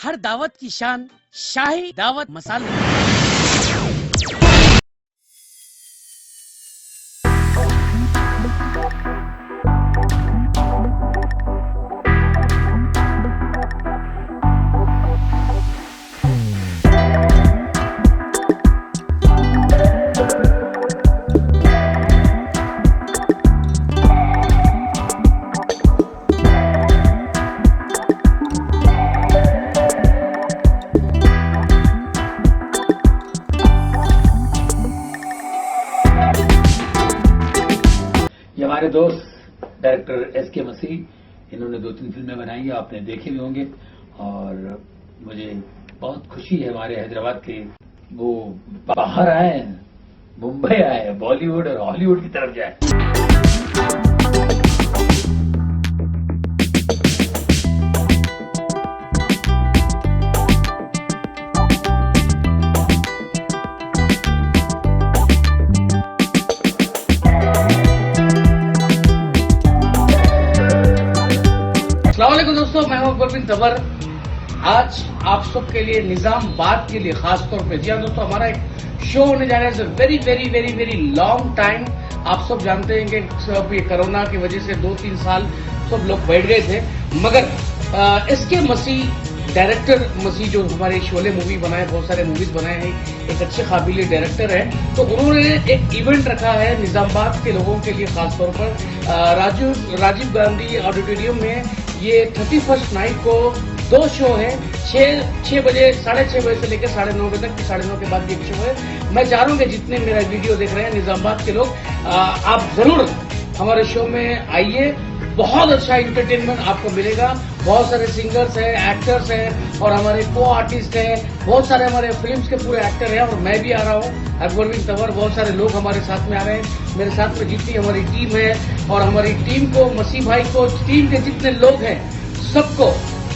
हर दावत की शान शाही दावत मसाले। हमारे दोस्त डायरेक्टर एस.के. मसीह, इन्होंने 2-3 फिल्में बनाई हैं, आपने देखे भी होंगे। और मुझे बहुत खुशी है हमारे हैदराबाद के वो बाहर आए, मुंबई आए, बॉलीवुड और हॉलीवुड की तरफ जाए। अस्सलामुअलैकुम दोस्तों, मैं हूं अकबर बिन तबर। आज आप सबके लिए निजामाबाद के लिए खास तौर पे, जी हाँ दोस्तों, हमारा एक शो होने जा रहा है। Very very very very long time. आप सब जानते हैं कि सब ये कोरोना की वजह से 2-3 साल सब लोग बैठ गए थे, मगर एस.के. मसीह डायरेक्टर मसीह जो हमारे शोले मूवी बनाए, बहुत सारे मूवीज बनाए हैं, एक अच्छे काबिल डायरेक्टर है। तो उन्होंने एक इवेंट रखा है निजामाबाद के लोगों के लिए, खास तौर पर राजीव गांधी ऑडिटोरियम में। ये 31 नाइट को 2 शो है, 6 बजे, 6:30 बजे से लेकर 9:30 बजे तक। 9:30 के बाद ये शो है। मैं चाह रहा हूँ कि जितने मेरा वीडियो देख रहे हैं निजामाबाद के लोग, आप जरूर हमारे शो में आइए। बहुत अच्छा इंटरटेनमेंट आपको मिलेगा। बहुत सारे सिंगर्स हैं, एक्टर्स हैं और हमारे को आर्टिस्ट हैं। बहुत सारे हमारे फिल्म्स के पूरे एक्टर हैं और मैं भी आ रहा हूँ, अकबर बिन तबर। बहुत सारे लोग हमारे साथ में आ रहे हैं। मेरे साथ में जितनी हमारी टीम है और हमारी टीम को, मसीह भाई को, टीम के जितने लोग हैं, सबको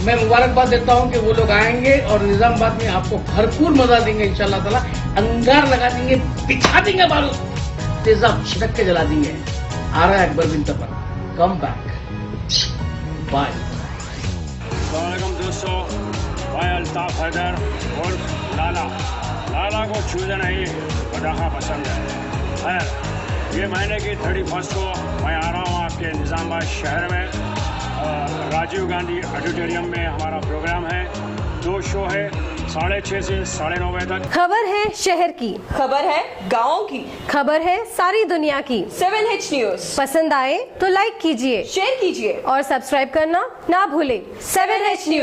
मैं मुबारकबाद देता हूं कि वो लोग आएंगे और निजामाबाद में आपको भरपूर मजा देंगे इंशाल्लाह ताला। अंगार लगा देंगे, बिछा देंगे, बारूद तेजाब छिड़क के जला देंगे। आ रहा है अकबर बिन तबर, कम बैक, बाय। वालेकुम दोस्तों, मैं अल्ताफ हैदर और लाला को छूना नहीं पटाखा पसंद है। ये महीने की 31 को मैं आ रहा हूँ आपके निजामाबाद शहर में। राजीव गांधी ऑडिटोरियम में हमारा प्रोग्राम है। 2 शो है, 6:30 से 9:30 बजे तक। खबर है शहर की, खबर है गाँव की, खबर है सारी दुनिया की। 7H न्यूज़ पसंद आए तो लाइक कीजिए, शेयर कीजिए और सब्सक्राइब करना ना भूले। 7H news.